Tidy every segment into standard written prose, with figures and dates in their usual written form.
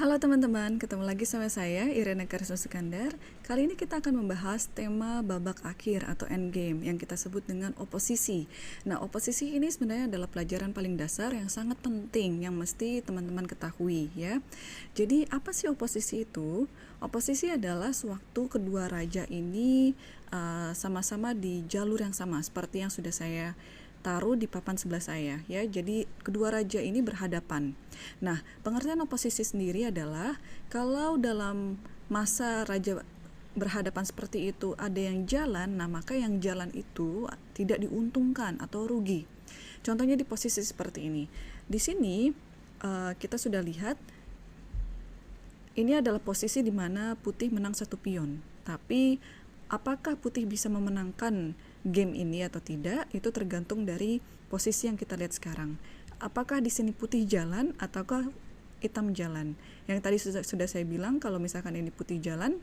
Halo teman-teman, ketemu lagi sama saya Irene Karisma Sukandar. Kali ini kita akan membahas tema babak akhir atau endgame yang kita sebut dengan oposisi. Nah, oposisi ini sebenarnya adalah pelajaran paling dasar yang sangat penting yang mesti teman-teman ketahui ya. Jadi apa sih oposisi itu? Oposisi adalah sewaktu kedua raja ini sama-sama di jalur yang sama seperti yang sudah saya taruh di papan sebelah saya ya. Jadi kedua raja ini berhadapan. Nah, pengertian oposisi sendiri adalah kalau dalam masa raja berhadapan seperti itu ada yang jalan, nah maka yang jalan itu tidak diuntungkan atau rugi. Contohnya di posisi seperti ini. Di sini kita sudah lihat ini adalah posisi di mana putih menang satu pion. Tapi apakah putih bisa memenangkan game ini atau tidak, itu tergantung dari posisi yang kita lihat sekarang. Apakah di sini putih jalan ataukah hitam jalan? Yang tadi sudah saya bilang kalau misalkan ini putih jalan,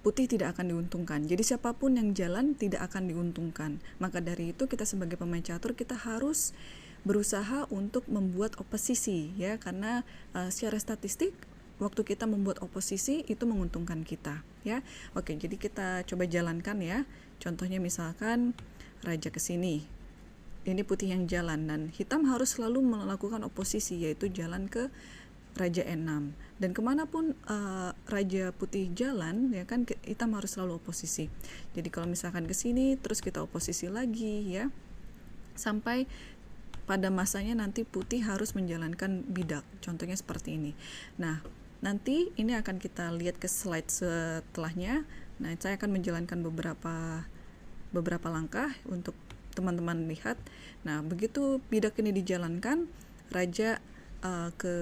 putih tidak akan diuntungkan. Jadi siapapun yang jalan tidak akan diuntungkan. Maka dari itu kita sebagai pemain catur kita harus berusaha untuk membuat oposisi ya, karena secara statistik waktu kita membuat oposisi itu menguntungkan kita ya. Oke, jadi kita coba jalankan ya. Contohnya misalkan raja ke sini. Ini putih yang jalan dan hitam harus selalu melakukan oposisi, yaitu jalan ke raja E6. Dan kemanapun raja putih jalan ya kan, hitam harus selalu oposisi. Jadi kalau misalkan ke sini terus kita oposisi lagi ya, sampai pada masanya nanti putih harus menjalankan bidak. Contohnya seperti ini. Nah, nanti ini akan kita lihat ke slide setelahnya. Nah, saya akan menjalankan beberapa langkah untuk teman-teman lihat. Nah, begitu bidak ini dijalankan, raja ke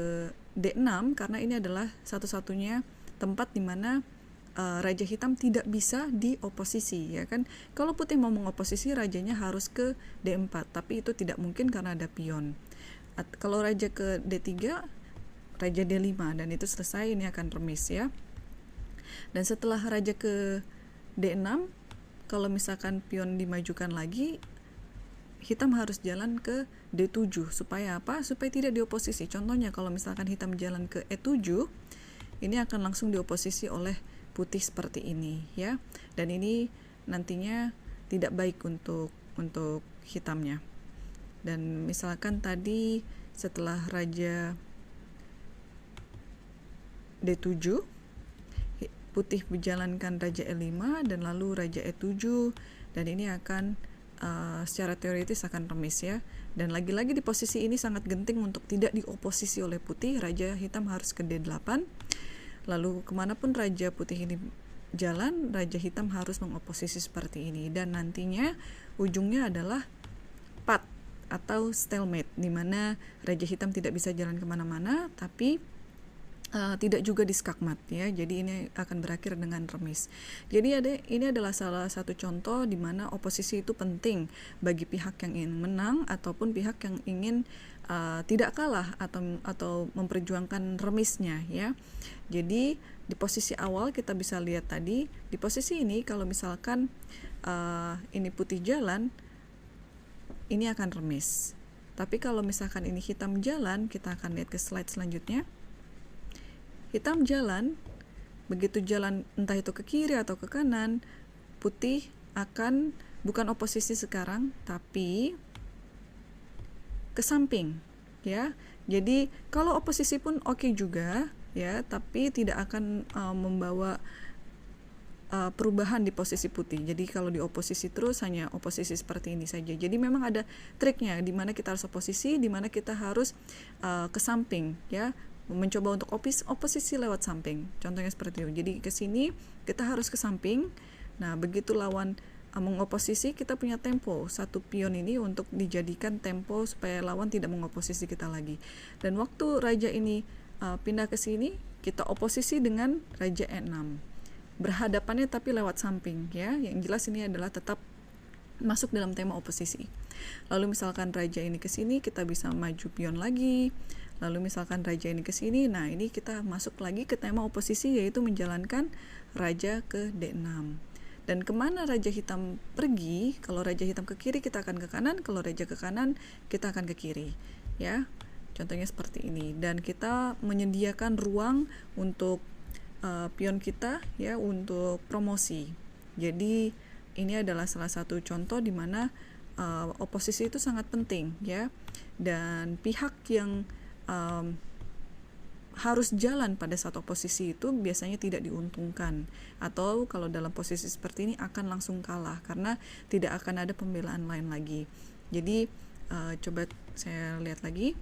D6 karena ini adalah satu-satunya tempat di mana raja hitam tidak bisa dioposisi ya kan. Kalau putih mau mengoposisi, rajanya harus ke D4, tapi itu tidak mungkin karena ada pion. Kalau raja ke D3, raja D5 dan itu selesai, ini akan remis ya. Dan setelah raja ke D6, kalau misalkan pion dimajukan lagi, hitam harus jalan ke D7 supaya apa? Supaya tidak dioposisi. Contohnya kalau misalkan hitam jalan ke E7, ini akan langsung dioposisi oleh putih seperti ini ya. Dan ini nantinya tidak baik untuk hitamnya. Dan misalkan tadi setelah raja D7, putih menjalankan raja E5 dan lalu raja E7, dan ini akan secara teoritis akan remis ya. Dan lagi-lagi di posisi ini sangat genting untuk tidak dioposisi oleh putih. Raja hitam harus ke D8. Lalu kemanapun raja putih ini jalan, raja hitam harus mengoposisi seperti ini. Dan nantinya ujungnya adalah pat atau stalemate, di mana raja hitam tidak bisa jalan kemana-mana, tapi tidak juga diskakmat ya. Jadi ini akan berakhir dengan remis. Jadi ini adalah salah satu contoh di mana oposisi itu penting bagi pihak yang ingin menang ataupun pihak yang ingin tidak kalah atau memperjuangkan remisnya ya. Jadi di posisi awal kita bisa lihat tadi, di posisi ini kalau misalkan ini putih jalan, ini akan remis. Tapi kalau misalkan ini hitam jalan, kita akan lihat ke slide selanjutnya. Hitam jalan, begitu jalan entah itu ke kiri atau ke kanan, putih akan bukan oposisi sekarang, tapi ke samping ya. Jadi kalau oposisi pun oke juga ya, tapi tidak akan membawa perubahan di posisi putih. Jadi kalau di oposisi terus hanya oposisi seperti ini saja. Jadi memang ada triknya di mana kita harus oposisi, di mana kita harus ke samping ya, mencoba untuk oposisi lewat samping. Contohnya seperti itu. Jadi ke sini kita harus ke samping. Nah, begitu lawan mengoposisi, kita punya tempo satu pion ini untuk dijadikan tempo supaya lawan tidak mengoposisi kita lagi. Dan waktu raja ini pindah ke sini, kita oposisi dengan raja E6. Berhadapannya tapi lewat samping ya. Yang jelas ini adalah tetap masuk dalam tema oposisi. Lalu misalkan raja ini ke sini, kita bisa maju pion lagi. Lalu misalkan raja ini ke sini, nah ini kita masuk lagi ke tema oposisi, yaitu menjalankan raja ke D6. Dan kemana raja hitam pergi? Kalau raja hitam ke kiri, kita akan ke kanan. Kalau raja ke kanan, kita akan ke kiri ya. Contohnya seperti ini, dan kita menyediakan ruang untuk pion kita ya untuk promosi. Jadi ini adalah salah satu contoh di mana oposisi itu sangat penting ya, dan pihak yang harus jalan pada saat oposisi itu biasanya tidak diuntungkan, atau kalau dalam posisi seperti ini akan langsung kalah karena tidak akan ada pembelaan lain lagi. Jadi coba saya lihat lagi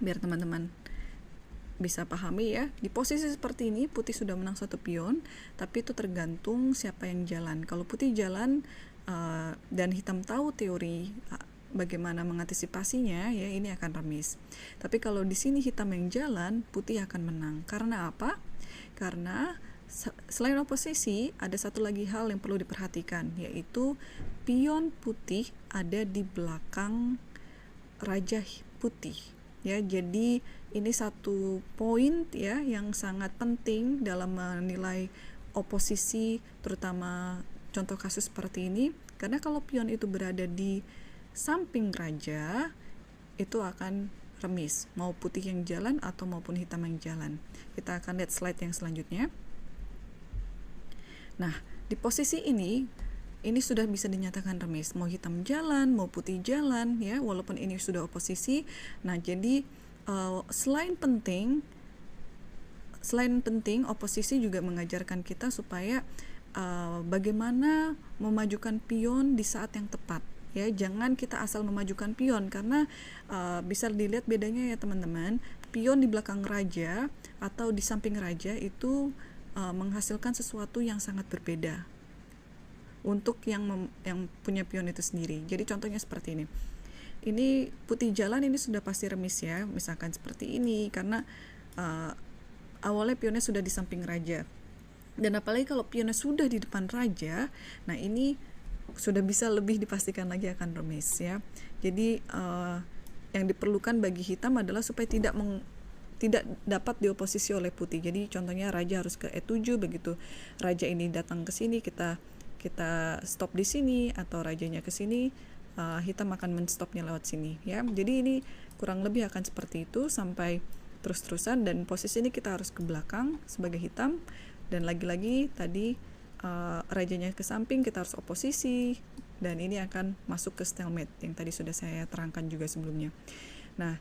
biar teman-teman bisa pahami ya. Di posisi seperti ini putih sudah menang satu pion, tapi itu tergantung siapa yang jalan. Kalau putih jalan dan hitam tahu teori bagaimana mengantisipasinya, ya ini akan remis. Tapi kalau di sini hitam yang jalan, putih akan menang. Karena apa? Karena selain oposisi, ada satu lagi hal yang perlu diperhatikan, yaitu pion putih ada di belakang raja putih. Ya, jadi ini satu poin ya yang sangat penting dalam menilai oposisi, terutama contoh kasus seperti ini. Karena kalau pion itu berada di samping raja, itu akan remis, mau putih yang jalan atau maupun hitam yang jalan. Kita akan lihat slide yang selanjutnya. Nah, di posisi ini sudah bisa dinyatakan remis, mau hitam jalan, mau putih jalan ya, walaupun ini sudah oposisi. Nah, jadi selain penting oposisi juga mengajarkan kita supaya bagaimana memajukan pion di saat yang tepat. Ya, jangan kita asal memajukan pion, karena bisa dilihat bedanya ya teman-teman. Pion di belakang raja atau di samping raja itu menghasilkan sesuatu yang sangat berbeda untuk yang punya pion itu sendiri. Jadi contohnya seperti ini. Ini putih jalan, ini sudah pasti remis ya, misalkan seperti ini, karena awalnya pionnya sudah di samping raja. Dan apalagi kalau pionnya sudah di depan raja, nah ini sudah bisa lebih dipastikan lagi akan remis ya. Jadi yang diperlukan bagi hitam adalah supaya tidak dapat dioposisi oleh putih. Jadi contohnya raja harus ke E7, begitu raja ini datang ke sini kita stop di sini, atau rajanya ke sini, hitam akan menstopnya lewat sini ya. Jadi ini kurang lebih akan seperti itu sampai terus-terusan, dan posisi ini kita harus ke belakang sebagai hitam, dan lagi-lagi tadi rajanya ke samping kita harus oposisi, dan ini akan masuk ke stalemate yang tadi sudah saya terangkan juga sebelumnya. Nah,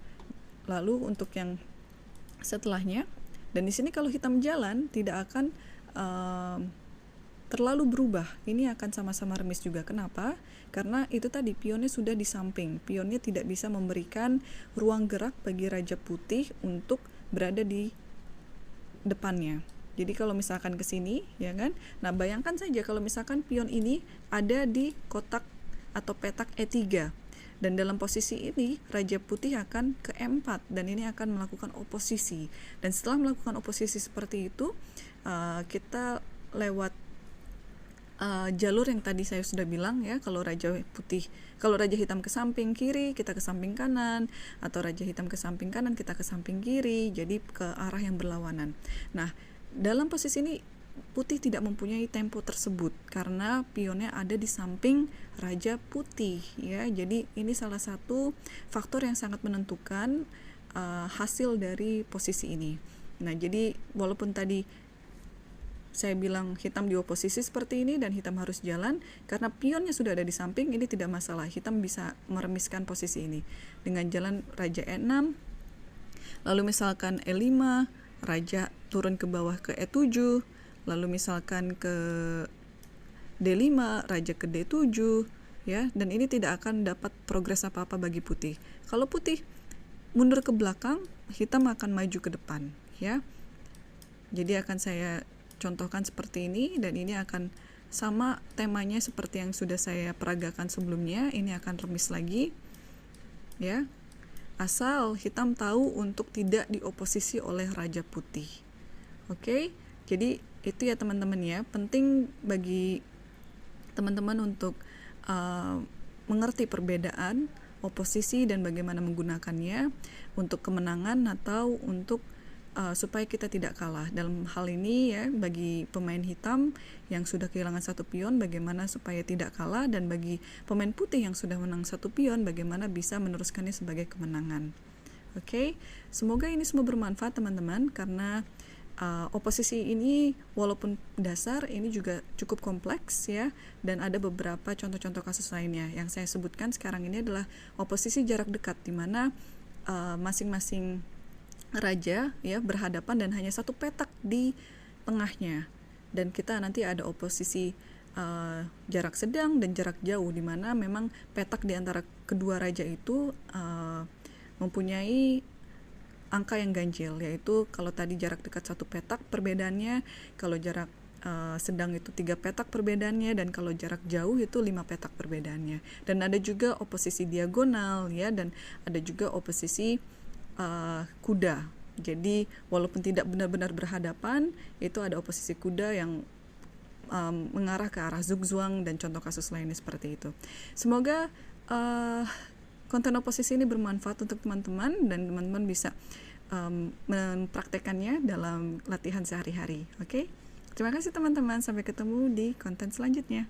lalu untuk yang setelahnya, dan di sini kalau hitam jalan tidak akan terlalu berubah, ini akan sama-sama remis juga. Kenapa? Karena itu tadi pionnya sudah di samping, pionnya tidak bisa memberikan ruang gerak bagi raja putih untuk berada di depannya. Jadi kalau misalkan ke sini, ya kan? Nah, bayangkan saja kalau misalkan pion ini ada di kotak atau petak E3. Dan dalam posisi ini, raja putih akan ke E4, dan ini akan melakukan oposisi. Dan setelah melakukan oposisi seperti itu, kita lewat jalur yang tadi saya sudah bilang ya, kalau raja hitam ke samping kiri, kita ke samping kanan, atau raja hitam ke samping kanan, kita ke samping kiri, jadi ke arah yang berlawanan. Nah, dalam posisi ini putih tidak mempunyai tempo tersebut karena pionnya ada di samping raja putih ya. Jadi ini salah satu faktor yang sangat menentukan hasil dari posisi ini. Nah, jadi walaupun tadi saya bilang hitam di oposisi seperti ini dan hitam harus jalan, karena pionnya sudah ada di samping, ini tidak masalah. Hitam bisa meremiskan posisi ini dengan jalan raja E6, lalu misalkan E5, raja turun ke bawah ke E7, lalu misalkan ke D5, raja ke D7 ya, dan ini tidak akan dapat progres apa-apa bagi putih. Kalau putih mundur ke belakang, hitam akan maju ke depan ya. Jadi akan saya contohkan seperti ini, dan ini akan sama temanya seperti yang sudah saya peragakan sebelumnya. Ini akan remis lagi ya, asal hitam tahu untuk tidak dioposisi oleh raja putih. Oke, jadi itu ya teman-teman ya, penting bagi teman-teman untuk mengerti perbedaan oposisi dan bagaimana menggunakannya untuk kemenangan atau untuk supaya kita tidak kalah. Dalam hal ini ya, bagi pemain hitam yang sudah kehilangan satu pion, bagaimana supaya tidak kalah, dan bagi pemain putih yang sudah menang satu pion, bagaimana bisa meneruskannya sebagai kemenangan. Oke, semoga ini semua bermanfaat teman-teman, karena oposisi ini walaupun dasar, ini juga cukup kompleks ya, dan ada beberapa contoh-contoh kasus lainnya. Yang saya sebutkan sekarang ini adalah oposisi jarak dekat, di mana masing-masing raja ya berhadapan dan hanya satu petak di tengahnya, dan kita nanti ada oposisi jarak sedang dan jarak jauh, di mana memang petak di antara kedua raja itu mempunyai angka yang ganjil, yaitu kalau tadi jarak dekat satu petak perbedaannya, kalau jarak sedang itu 3 petak perbedaannya, dan kalau jarak jauh itu 5 petak perbedaannya. Dan ada juga oposisi diagonal ya, dan ada juga oposisi kuda. Jadi walaupun tidak benar-benar berhadapan, itu ada oposisi kuda yang mengarah ke arah zugzwang dan contoh kasus lainnya seperti itu. Semoga konten oposisi ini bermanfaat untuk teman-teman, dan teman-teman bisa mempraktekannya dalam latihan sehari-hari. Oke? Terima kasih teman-teman, sampai ketemu di konten selanjutnya.